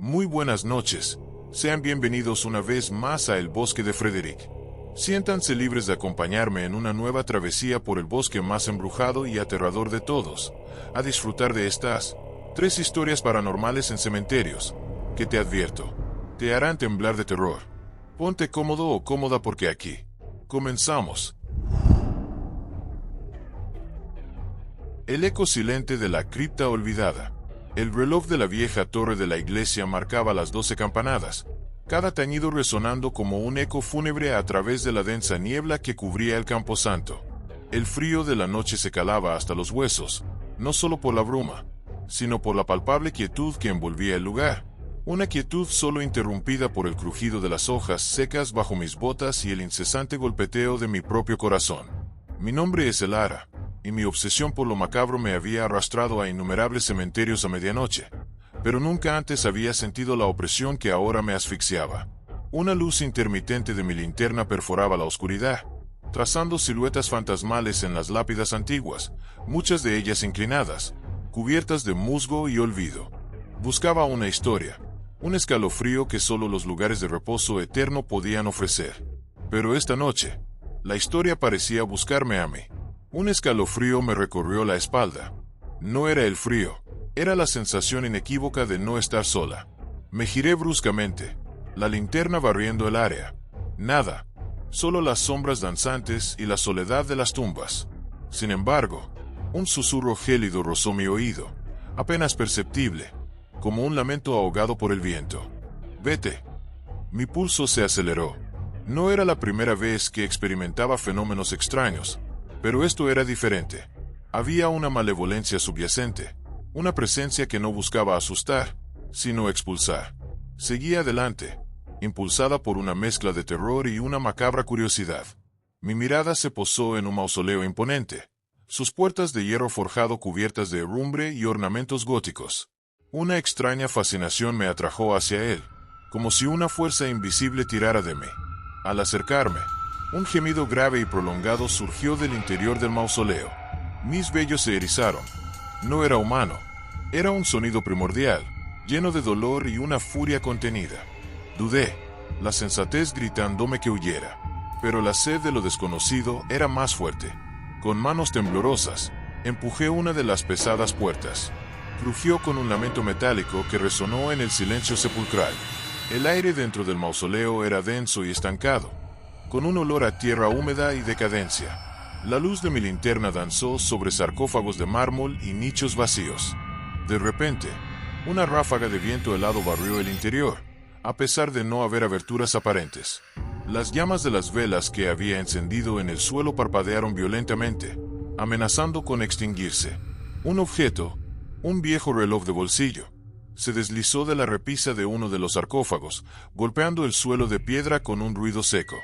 Muy buenas noches. Sean bienvenidos una vez más a El Bosque de Frederick. Siéntanse libres de acompañarme en una nueva travesía por el bosque más embrujado y aterrador de todos, a disfrutar de estas 3 historias paranormales en cementerios, que te advierto, te harán temblar de terror. Ponte cómodo o cómoda porque aquí comenzamos. El eco silente de la cripta olvidada. El reloj de la vieja torre de la iglesia marcaba las 12 campanadas, cada tañido resonando como un eco fúnebre a través de la densa niebla que cubría el camposanto. El frío de la noche se calaba hasta los huesos, no solo por la bruma, sino por la palpable quietud que envolvía el lugar. Una quietud solo interrumpida por el crujido de las hojas secas bajo mis botas y el incesante golpeteo de mi propio corazón. Mi nombre es Elara, y mi obsesión por lo macabro me había arrastrado a innumerables cementerios a medianoche, pero nunca antes había sentido la opresión que ahora me asfixiaba. Una luz intermitente de mi linterna perforaba la oscuridad, trazando siluetas fantasmales en las lápidas antiguas, muchas de ellas inclinadas, cubiertas de musgo y olvido. Buscaba una historia, un escalofrío que solo los lugares de reposo eterno podían ofrecer. Pero esta noche, la historia parecía buscarme a mí. Un escalofrío me recorrió la espalda. No era el frío, era la sensación inequívoca de no estar sola. Me giré bruscamente, la linterna barriendo el área. Nada, solo las sombras danzantes y la soledad de las tumbas. Sin embargo, un susurro gélido rozó mi oído, apenas perceptible, como un lamento ahogado por el viento. «Vete». Mi pulso se aceleró. No era la primera vez que experimentaba fenómenos extraños, pero esto era diferente. Había una malevolencia subyacente, una presencia que no buscaba asustar, sino expulsar. Seguí adelante, impulsada por una mezcla de terror y una macabra curiosidad. Mi mirada se posó en un mausoleo imponente, sus puertas de hierro forjado cubiertas de herrumbre y ornamentos góticos. Una extraña fascinación me atrajo hacia él, como si una fuerza invisible tirara de mí. Al acercarme, un gemido grave y prolongado surgió del interior del mausoleo. Mis vellos se erizaron. No era humano. Era un sonido primordial, lleno de dolor y una furia contenida. Dudé, la sensatez gritándome que huyera. Pero la sed de lo desconocido era más fuerte. Con manos temblorosas, empujé una de las pesadas puertas. Crujió con un lamento metálico que resonó en el silencio sepulcral. El aire dentro del mausoleo era denso y estancado, con un olor a tierra húmeda y decadencia. La luz de mi linterna danzó sobre sarcófagos de mármol y nichos vacíos. De repente, una ráfaga de viento helado barrió el interior, a pesar de no haber aberturas aparentes. Las llamas de las velas que había encendido en el suelo parpadearon violentamente, amenazando con extinguirse. Un objeto, un viejo reloj de bolsillo, se deslizó de la repisa de uno de los sarcófagos, golpeando el suelo de piedra con un ruido seco.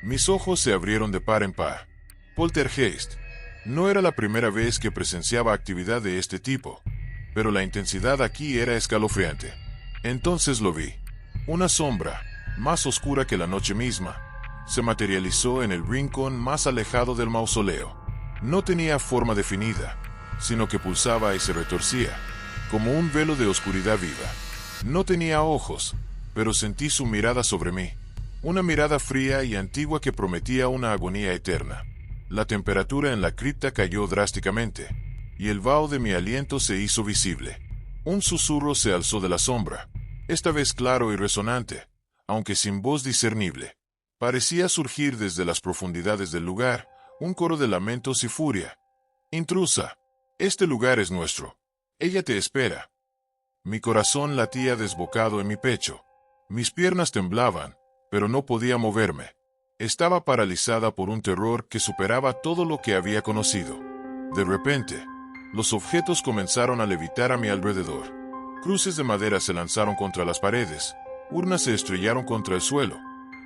Mis ojos se abrieron de par en par. Poltergeist. No era la primera vez que presenciaba actividad de este tipo, pero la intensidad aquí era escalofriante. Entonces lo vi. Una sombra, más oscura que la noche misma, se materializó en el rincón más alejado del mausoleo. No tenía forma definida, sino que pulsaba y se retorcía, como un velo de oscuridad viva. No tenía ojos, pero sentí su mirada sobre mí. Una mirada fría y antigua que prometía una agonía eterna. La temperatura en la cripta cayó drásticamente, y el vaho de mi aliento se hizo visible. Un susurro se alzó de la sombra, esta vez claro y resonante, aunque sin voz discernible. Parecía surgir desde las profundidades del lugar, un coro de lamentos y furia. «Intrusa, este lugar es nuestro. Ella te espera». Mi corazón latía desbocado en mi pecho. Mis piernas temblaban, pero no podía moverme. Estaba paralizada por un terror que superaba todo lo que había conocido. De repente, los objetos comenzaron a levitar a mi alrededor. Cruces de madera se lanzaron contra las paredes, urnas se estrellaron contra el suelo,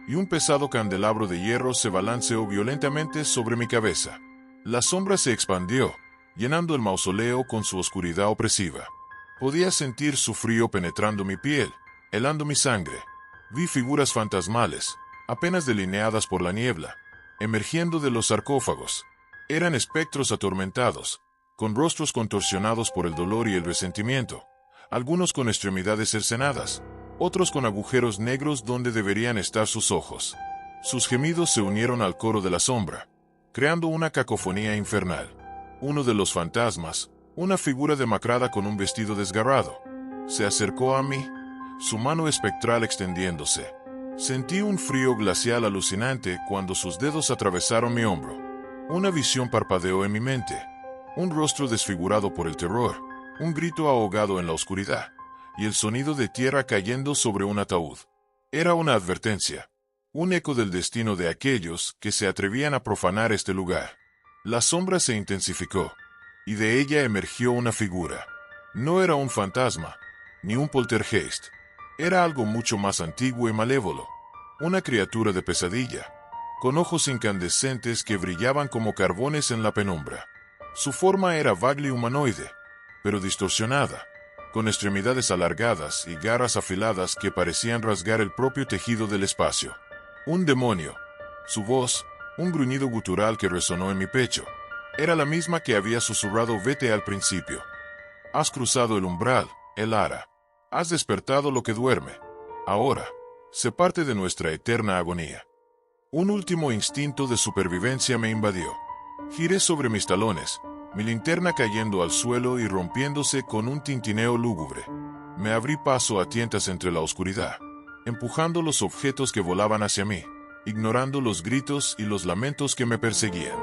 y un pesado candelabro de hierro se balanceó violentamente sobre mi cabeza. La sombra se expandió, llenando el mausoleo con su oscuridad opresiva. Podía sentir su frío penetrando mi piel, helando mi sangre. Vi figuras fantasmales, apenas delineadas por la niebla, emergiendo de los sarcófagos. Eran espectros atormentados, con rostros contorsionados por el dolor y el resentimiento, algunos con extremidades cercenadas, otros con agujeros negros donde deberían estar sus ojos. Sus gemidos se unieron al coro de la sombra, creando una cacofonía infernal. Uno de los fantasmas, una figura demacrada con un vestido desgarrado, se acercó a mí, su mano espectral extendiéndose. Sentí un frío glacial alucinante cuando sus dedos atravesaron mi hombro. Una visión parpadeó en mi mente, un rostro desfigurado por el terror, un grito ahogado en la oscuridad, y el sonido de tierra cayendo sobre un ataúd. Era una advertencia, un eco del destino de aquellos que se atrevían a profanar este lugar. La sombra se intensificó, y de ella emergió una figura. No era un fantasma, ni un poltergeist. Era algo mucho más antiguo y malévolo, una criatura de pesadilla, con ojos incandescentes que brillaban como carbones en la penumbra. Su forma era vaga y humanoide, pero distorsionada, con extremidades alargadas y garras afiladas que parecían rasgar el propio tejido del espacio. Un demonio. Su voz, un gruñido gutural que resonó en mi pecho, era la misma que había susurrado vete al principio. Has cruzado el umbral, Elara. Has despertado lo que duerme. Ahora, sé parte de nuestra eterna agonía. Un último instinto de supervivencia me invadió. Giré sobre mis talones, mi linterna cayendo al suelo y rompiéndose con un tintineo lúgubre. Me abrí paso a tientas entre la oscuridad, empujando los objetos que volaban hacia mí, ignorando los gritos y los lamentos que me perseguían.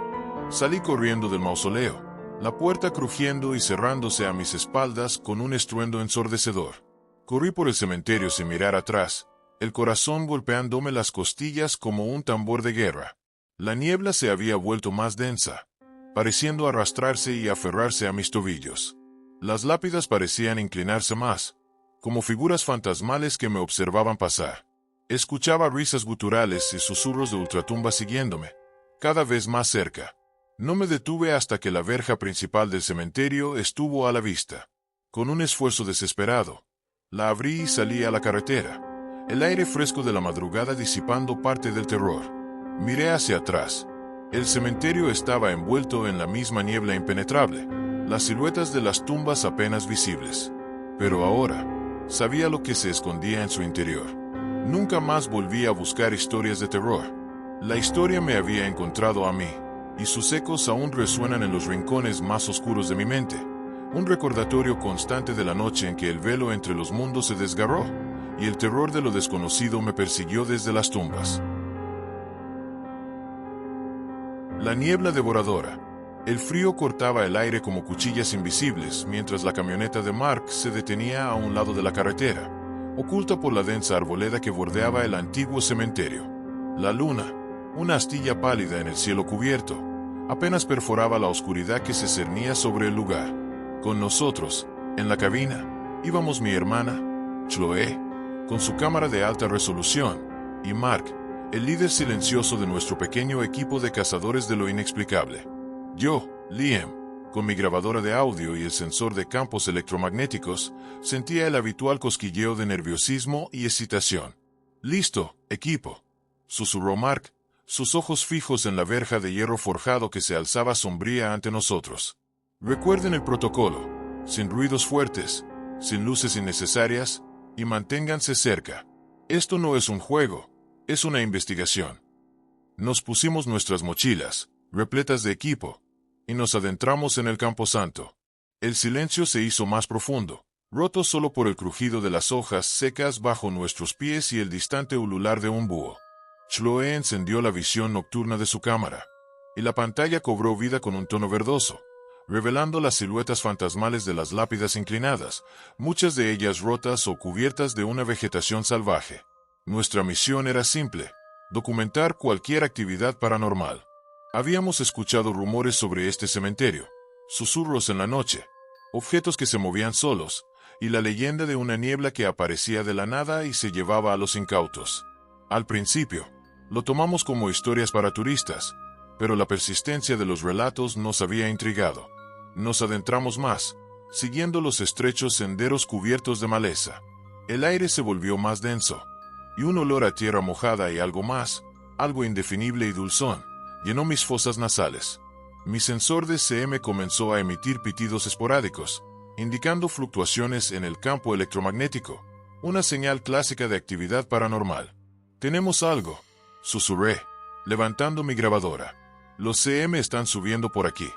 Salí corriendo del mausoleo, la puerta crujiendo y cerrándose a mis espaldas con un estruendo ensordecedor. Corrí por el cementerio sin mirar atrás, el corazón golpeándome las costillas como un tambor de guerra. La niebla se había vuelto más densa, pareciendo arrastrarse y aferrarse a mis tobillos. Las lápidas parecían inclinarse más, como figuras fantasmales que me observaban pasar. Escuchaba risas guturales y susurros de ultratumba siguiéndome, cada vez más cerca. No me detuve hasta que la verja principal del cementerio estuvo a la vista. Con un esfuerzo desesperado, la abrí y salí a la carretera, el aire fresco de la madrugada disipando parte del terror. Miré hacia atrás. El cementerio estaba envuelto en la misma niebla impenetrable, las siluetas de las tumbas apenas visibles. Pero ahora, sabía lo que se escondía en su interior. Nunca más volví a buscar historias de terror. La historia me había encontrado a mí, y sus ecos aún resuenan en los rincones más oscuros de mi mente. Un recordatorio constante de la noche en que el velo entre los mundos se desgarró, y el terror de lo desconocido me persiguió desde las tumbas. La niebla devoradora. El frío cortaba el aire como cuchillas invisibles mientras la camioneta de Mark se detenía a un lado de la carretera, oculta por la densa arboleda que bordeaba el antiguo cementerio. La luna, una astilla pálida en el cielo cubierto, apenas perforaba la oscuridad que se cernía sobre el lugar. Con nosotros, en la cabina, íbamos mi hermana, Chloe, con su cámara de alta resolución, y Mark, el líder silencioso de nuestro pequeño equipo de cazadores de lo inexplicable. Yo, Liam, con mi grabadora de audio y el sensor de campos electromagnéticos, sentía el habitual cosquilleo de nerviosismo y excitación. «Listo, equipo», susurró Mark, sus ojos fijos en la verja de hierro forjado que se alzaba sombría ante nosotros. «Recuerden el protocolo, sin ruidos fuertes, sin luces innecesarias, y manténganse cerca. Esto no es un juego, es una investigación». Nos pusimos nuestras mochilas, repletas de equipo, y nos adentramos en el camposanto. El silencio se hizo más profundo, roto solo por el crujido de las hojas secas bajo nuestros pies y el distante ulular de un búho. Chloe encendió la visión nocturna de su cámara, y la pantalla cobró vida con un tono verdoso, revelando las siluetas fantasmales de las lápidas inclinadas, muchas de ellas rotas o cubiertas de una vegetación salvaje. Nuestra misión era simple: documentar cualquier actividad paranormal. Habíamos escuchado rumores sobre este cementerio, susurros en la noche, objetos que se movían solos, y la leyenda de una niebla que aparecía de la nada y se llevaba a los incautos. Al principio, lo tomamos como historias para turistas, pero la persistencia de los relatos nos había intrigado. Nos adentramos más, siguiendo los estrechos senderos cubiertos de maleza. El aire se volvió más denso, y un olor a tierra mojada y algo más, algo indefinible y dulzón, llenó mis fosas nasales. Mi sensor de CM comenzó a emitir pitidos esporádicos, indicando fluctuaciones en el campo electromagnético, Una señal clásica de actividad paranormal. «Tenemos algo», susurré, levantando mi grabadora. «Los CM están subiendo por aquí».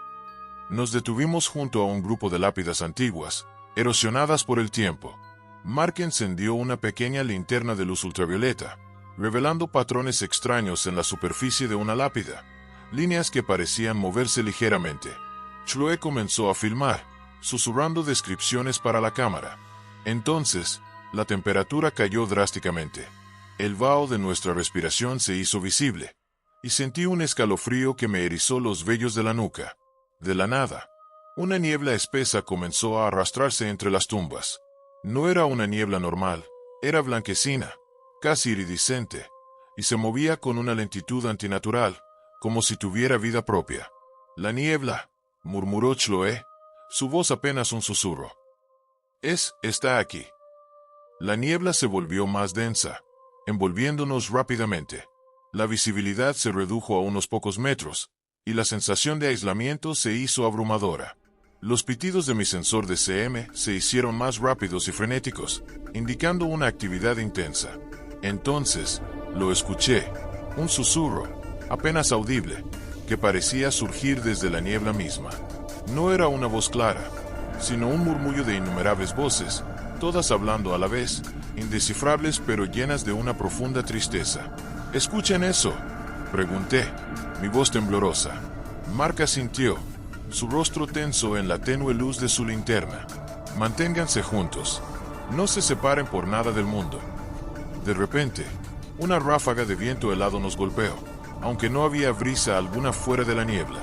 Nos detuvimos junto a un grupo de lápidas antiguas, erosionadas por el tiempo. Mark encendió una pequeña linterna de luz ultravioleta, revelando patrones extraños en la superficie de una lápida, líneas que parecían moverse ligeramente. Chloe comenzó a filmar, susurrando descripciones para la cámara. Entonces, la temperatura cayó drásticamente. El vaho de nuestra respiración se hizo visible, y sentí un escalofrío que me erizó los vellos de la nuca. De la nada, una niebla espesa comenzó a arrastrarse entre las tumbas. No era una niebla normal, era blanquecina, casi iridiscente, y se movía con una lentitud antinatural, como si tuviera vida propia. «La niebla», murmuró Chloe, su voz apenas un susurro. Está aquí». La niebla se volvió más densa, envolviéndonos rápidamente. La visibilidad se redujo a unos pocos metros, y la sensación de aislamiento se hizo abrumadora. Los pitidos de mi sensor de CM se hicieron más rápidos y frenéticos, indicando una actividad intensa. Entonces, lo escuché, un susurro, apenas audible, que parecía surgir desde la niebla misma. No era una voz clara, sino un murmullo de innumerables voces, todas hablando a la vez, indescifrables pero llenas de una profunda tristeza. «¿Escuchan eso?», pregunté, mi voz temblorosa. Mark asintió, su rostro tenso en la tenue luz de su linterna. «Manténganse juntos. No se separen por nada del mundo». De repente, una ráfaga de viento helado nos golpeó, aunque no había brisa alguna fuera de la niebla.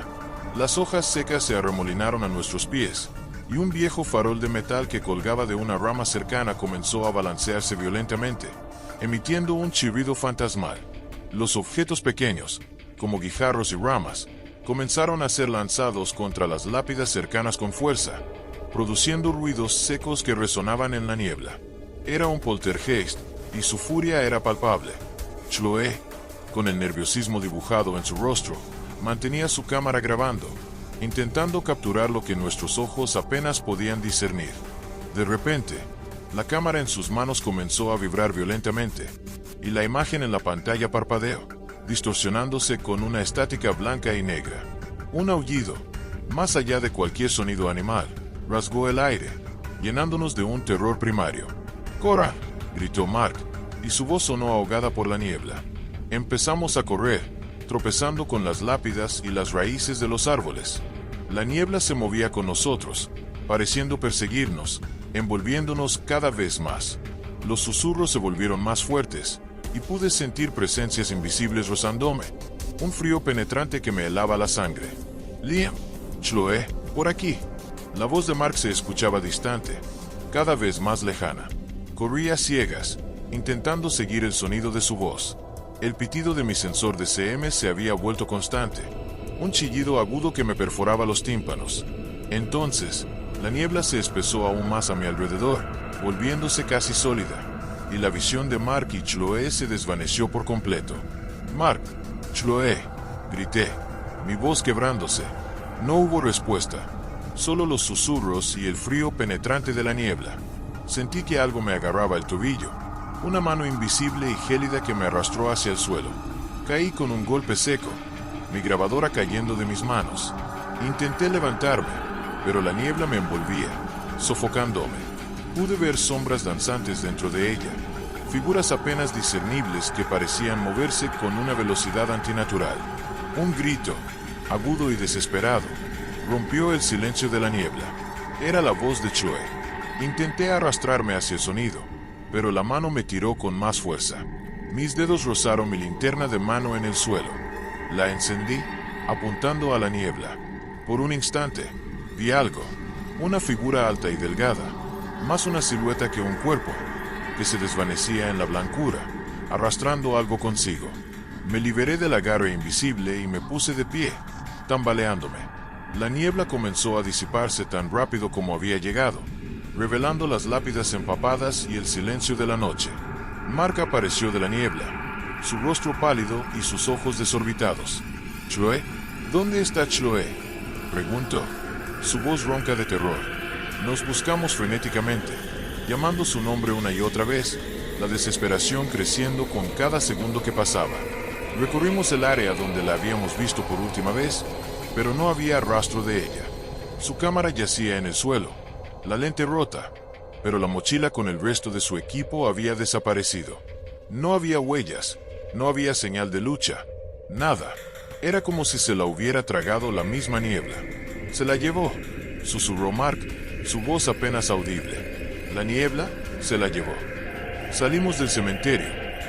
Las hojas secas se arremolinaron a nuestros pies, y un viejo farol de metal que colgaba de una rama cercana comenzó a balancearse violentamente, emitiendo un chirrido fantasmal. Los objetos pequeños, como guijarros y ramas, comenzaron a ser lanzados contra las lápidas cercanas con fuerza, produciendo ruidos secos que resonaban en la niebla. Era un poltergeist, y su furia era palpable. Chloe, con el nerviosismo dibujado en su rostro, mantenía su cámara grabando, intentando capturar lo que nuestros ojos apenas podían discernir. De repente, la cámara en sus manos comenzó a vibrar violentamente, y la imagen en la pantalla parpadeó, distorsionándose con una estática blanca y negra. Un aullido, más allá de cualquier sonido animal, rasgó el aire, llenándonos de un terror primario. «¡Corran!», gritó Mark, y su voz sonó ahogada por la niebla. Empezamos a correr, tropezando con las lápidas y las raíces de los árboles. La niebla se movía con nosotros, pareciendo perseguirnos, envolviéndonos cada vez más. Los susurros se volvieron más fuertes, y pude sentir presencias invisibles rozándome, un frío penetrante que me helaba la sangre. «Liam, Chloe, por aquí». La voz de Mark se escuchaba distante, cada vez más lejana. Corrí a ciegas, intentando seguir el sonido de su voz. El pitido de mi sensor de CM se había vuelto constante, un chillido agudo que me perforaba los tímpanos. Entonces, la niebla se espesó aún más a mi alrededor, volviéndose casi sólida, y la visión de Mark y Chloe se desvaneció por completo. «Mark, Chloe», grité, mi voz quebrándose. No hubo respuesta, solo los susurros y el frío penetrante de la niebla. Sentí que algo me agarraba el tobillo, una mano invisible y gélida que me arrastró hacia el suelo. Caí con un golpe seco, mi grabadora cayendo de mis manos. Intenté levantarme, pero la niebla me envolvía, sofocándome. Pude ver sombras danzantes dentro de ella, figuras apenas discernibles que parecían moverse con una velocidad antinatural. Un grito, agudo y desesperado, rompió el silencio de la niebla. Era la voz de Chloe. Intenté arrastrarme hacia el sonido, pero la mano me tiró con más fuerza. Mis dedos rozaron mi linterna de mano en el suelo. La encendí, apuntando a la niebla. Por un instante, vi algo, una figura alta y delgada, más una silueta que un cuerpo, que se desvanecía en la blancura, arrastrando algo consigo. Me liberé del agarre invisible y me puse de pie, tambaleándome. La niebla comenzó a disiparse tan rápido como había llegado, revelando las lápidas empapadas y el silencio de la noche. Mark apareció de la niebla, su rostro pálido y sus ojos desorbitados. «Chloe, ¿dónde está Chloe?», preguntó, su voz ronca de terror. Nos buscamos frenéticamente, llamando su nombre una y otra vez, la desesperación creciendo con cada segundo que pasaba. Recorrimos el área donde la habíamos visto por última vez, pero no había rastro de ella. Su cámara yacía en el suelo, la lente rota, pero la mochila con el resto de su equipo había desaparecido. No había huellas, no había señal de lucha, nada. Era como si se la hubiera tragado la misma niebla. Se la llevó, susurró Mark, su voz apenas audible. La niebla se la llevó. Salimos del cementerio,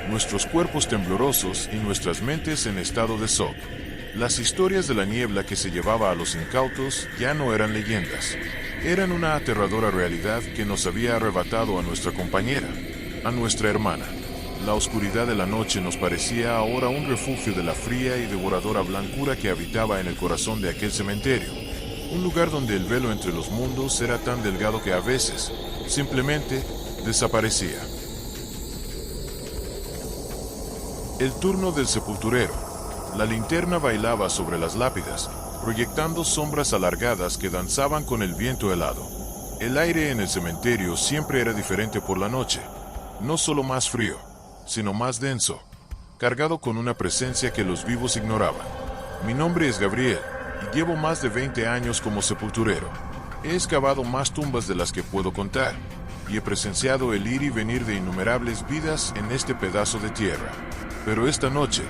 nuestros cuerpos temblorosos y nuestras mentes en estado de shock. Las historias de la niebla que se llevaba a los incautos ya no eran leyendas. Eran una aterradora realidad que nos había arrebatado a nuestra compañera, a nuestra hermana. La oscuridad de la noche nos parecía ahora un refugio de la fría y devoradora blancura que habitaba en el corazón de aquel cementerio. Un lugar donde el velo entre los mundos era tan delgado que a veces, simplemente, desaparecía. El turno del sepulturero. La linterna bailaba sobre las lápidas, proyectando sombras alargadas que danzaban con el viento helado. El aire en el cementerio siempre era diferente por la noche, no solo más frío, sino más denso, cargado con una presencia que los vivos ignoraban. Mi nombre es Gabriel, y llevo más de 20 años como sepulturero. He excavado más tumbas de las que puedo contar, y he presenciado el ir y venir de innumerables vidas en este pedazo de tierra. Pero esta noche,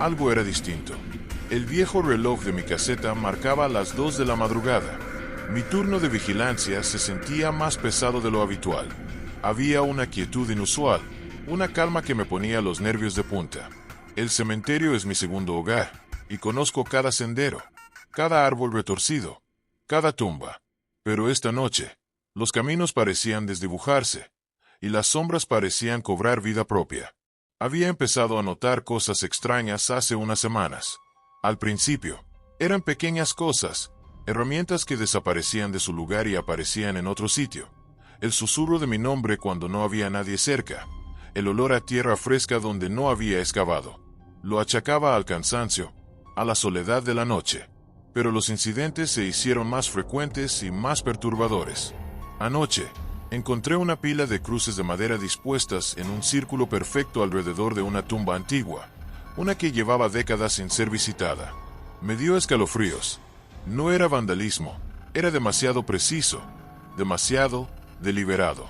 algo era distinto. El viejo reloj de mi caseta marcaba las 2 de la madrugada. Mi turno de vigilancia se sentía más pesado de lo habitual. Había una quietud inusual, una calma que me ponía los nervios de punta. El cementerio es mi segundo hogar, y conozco cada sendero, cada árbol retorcido, cada tumba. Pero esta noche, los caminos parecían desdibujarse, y las sombras parecían cobrar vida propia. Había empezado a notar cosas extrañas hace unas semanas. Al principio, eran pequeñas cosas, herramientas que desaparecían de su lugar y aparecían en otro sitio. El susurro de mi nombre cuando no había nadie cerca. El olor a tierra fresca donde no había excavado. Lo achacaba al cansancio, a la soledad de la noche. Pero los incidentes se hicieron más frecuentes y más perturbadores. Anoche, encontré una pila de cruces de madera dispuestas en un círculo perfecto alrededor de una tumba antigua, una que llevaba décadas sin ser visitada. Me dio escalofríos. No era vandalismo, era demasiado preciso, demasiado deliberado.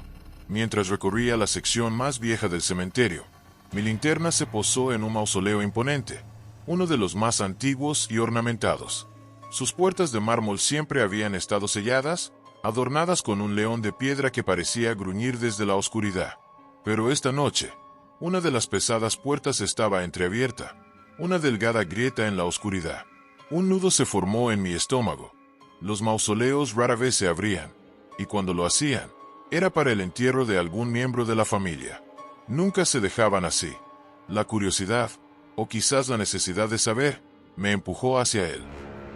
Mientras recorría la sección más vieja del cementerio, mi linterna se posó en un mausoleo imponente, uno de los más antiguos y ornamentados. Sus puertas de mármol siempre habían estado selladas, adornadas con un león de piedra que parecía gruñir desde la oscuridad. Pero esta noche, una de las pesadas puertas estaba entreabierta, una delgada grieta en la oscuridad. Un nudo se formó en mi estómago. Los mausoleos rara vez se abrían, y cuando lo hacían, era para el entierro de algún miembro de la familia. Nunca se dejaban así. La curiosidad, o quizás la necesidad de saber, me empujó hacia él.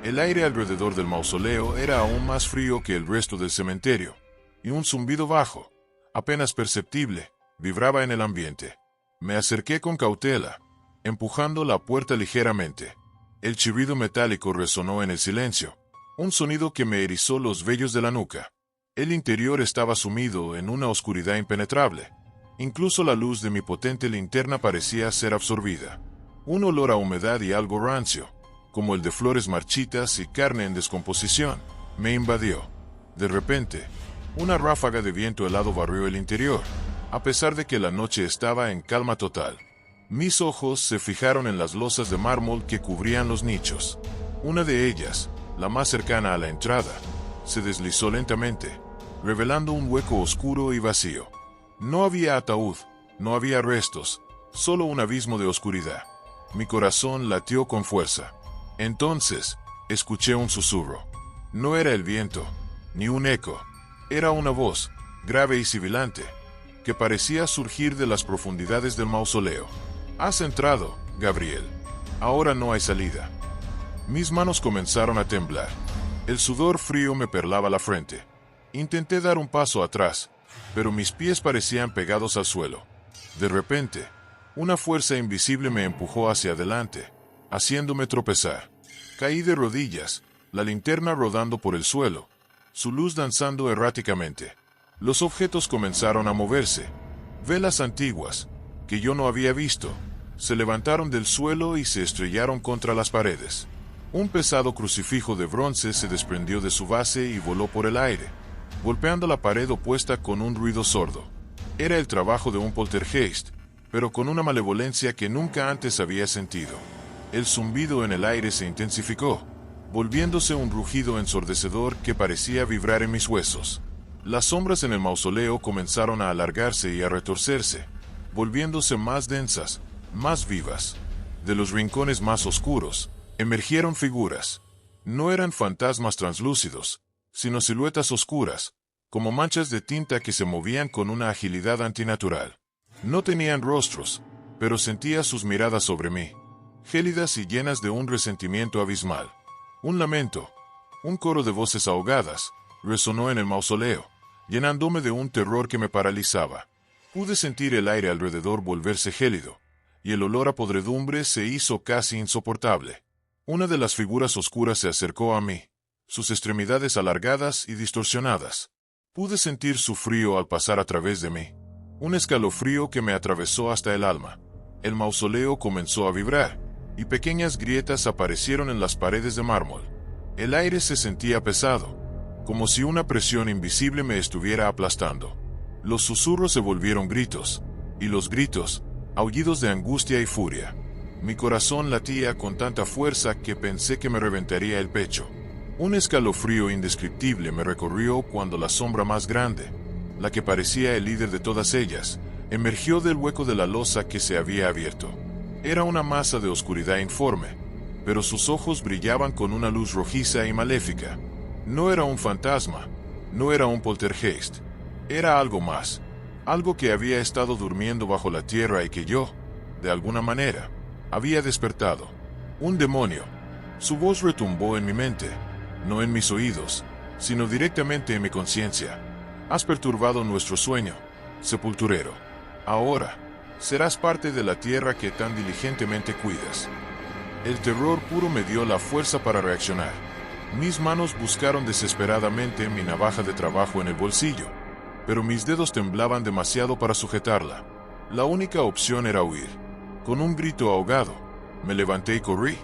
El aire alrededor del mausoleo era aún más frío que el resto del cementerio, y un zumbido bajo, apenas perceptible, vibraba en el ambiente. Me acerqué con cautela, empujando la puerta ligeramente. El chirrido metálico resonó en el silencio, un sonido que me erizó los vellos de la nuca. El interior estaba sumido en una oscuridad impenetrable. Incluso la luz de mi potente linterna parecía ser absorbida. Un olor a humedad y algo rancio, como el de flores marchitas y carne en descomposición, me invadió. De repente, una ráfaga de viento helado barrió el interior, a pesar de que la noche estaba en calma total. Mis ojos se fijaron en las losas de mármol que cubrían los nichos. Una de ellas, la más cercana a la entrada, se deslizó lentamente, revelando un hueco oscuro y vacío. No había ataúd, no había restos, solo un abismo de oscuridad. Mi corazón latió con fuerza. Entonces, escuché un susurro. No era el viento, ni un eco. Era una voz, grave y sibilante, que parecía surgir de las profundidades del mausoleo. Has entrado, Gabriel. Ahora no hay salida. Mis manos comenzaron a temblar. El sudor frío me perlaba la frente. Intenté dar un paso atrás, pero mis pies parecían pegados al suelo. De repente, una fuerza invisible me empujó hacia adelante, haciéndome tropezar. Caí de rodillas, la linterna rodando por el suelo, su luz danzando erráticamente. Los objetos comenzaron a moverse. Velas antiguas, que yo no había visto, se levantaron del suelo y se estrellaron contra las paredes. Un pesado crucifijo de bronce se desprendió de su base y voló por el aire, golpeando la pared opuesta con un ruido sordo. Era el trabajo de un poltergeist, pero con una malevolencia que nunca antes había sentido. El zumbido en el aire se intensificó, volviéndose un rugido ensordecedor que parecía vibrar en mis huesos. Las sombras en el mausoleo comenzaron a alargarse y a retorcerse, volviéndose más densas, más vivas. De los rincones más oscuros, emergieron figuras. No eran fantasmas translúcidos, sino siluetas oscuras, como manchas de tinta que se movían con una agilidad antinatural. No tenían rostros, pero sentía sus miradas sobre mí, gélidas y llenas de un resentimiento abismal. Un lamento, un coro de voces ahogadas, resonó en el mausoleo, llenándome de un terror que me paralizaba. Pude sentir el aire alrededor volverse gélido, y el olor a podredumbre se hizo casi insoportable. Una de las figuras oscuras se acercó a mí, sus extremidades alargadas y distorsionadas. Pude sentir su frío al pasar a través de mí, un escalofrío que me atravesó hasta el alma. El mausoleo comenzó a vibrar, y pequeñas grietas aparecieron en las paredes de mármol. El aire se sentía pesado, como si una presión invisible me estuviera aplastando. Los susurros se volvieron gritos, y los gritos, aullidos de angustia y furia. Mi corazón latía con tanta fuerza que pensé que me reventaría el pecho. Un escalofrío indescriptible me recorrió cuando la sombra más grande, la que parecía el líder de todas ellas, emergió del hueco de la losa que se había abierto. Era una masa de oscuridad informe, pero sus ojos brillaban con una luz rojiza y maléfica. No era un fantasma, no era un poltergeist, era algo más, algo que había estado durmiendo bajo la tierra y que yo, de alguna manera, había despertado. Un demonio. Su voz retumbó en mi mente, no en mis oídos, sino directamente en mi conciencia. Has perturbado nuestro sueño, sepulturero. Ahora, serás parte de la tierra que tan diligentemente cuidas. El terror puro me dio la fuerza para reaccionar. Mis manos buscaron desesperadamente mi navaja de trabajo en el bolsillo, pero mis dedos temblaban demasiado para sujetarla. La única opción era huir. Con un grito ahogado, me levanté y corrí,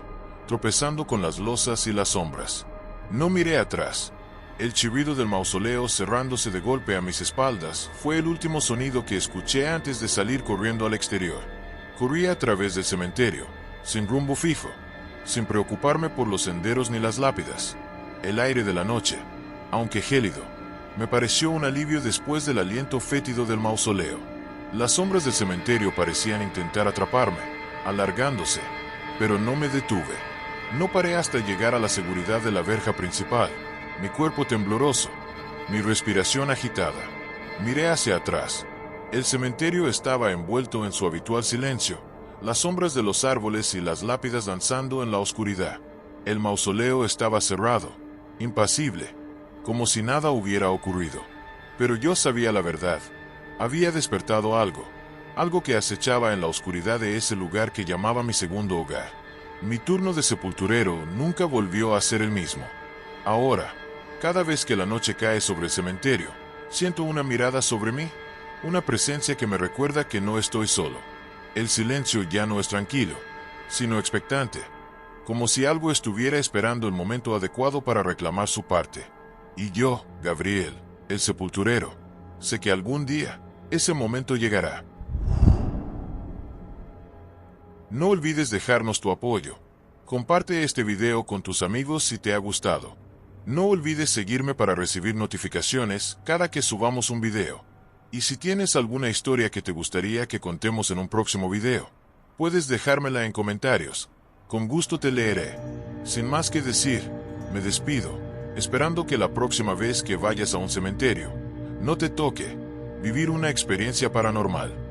tropezando con las losas y las sombras. No miré atrás. El chirrido del mausoleo cerrándose de golpe a mis espaldas fue el último sonido que escuché antes de salir corriendo al exterior. Corrí a través del cementerio, sin rumbo fijo, sin preocuparme por los senderos ni las lápidas. El aire de la noche, aunque gélido, me pareció un alivio después del aliento fétido del mausoleo. Las sombras del cementerio parecían intentar atraparme, alargándose, pero no me detuve. No paré hasta llegar a la seguridad de la verja principal, mi cuerpo tembloroso, mi respiración agitada. Miré hacia atrás. El cementerio estaba envuelto en su habitual silencio, las sombras de los árboles y las lápidas danzando en la oscuridad. El mausoleo estaba cerrado, impasible, como si nada hubiera ocurrido. Pero yo sabía la verdad. Había despertado algo que acechaba en la oscuridad de ese lugar que llamaba mi segundo hogar. Mi turno de sepulturero nunca volvió a ser el mismo. Ahora, cada vez que la noche cae sobre el cementerio, siento una mirada sobre mí, una presencia que me recuerda que no estoy solo. El silencio ya no es tranquilo, sino expectante, como si algo estuviera esperando el momento adecuado para reclamar su parte. Y yo, Gabriel, el sepulturero, sé que algún día, ese momento llegará. No olvides dejarnos tu apoyo. Comparte este video con tus amigos si te ha gustado. No olvides seguirme para recibir notificaciones cada que subamos un video. Y si tienes alguna historia que te gustaría que contemos en un próximo video, puedes dejármela en comentarios. Con gusto te leeré. Sin más que decir, me despido, esperando que la próxima vez que vayas a un cementerio, no te toque vivir una experiencia paranormal.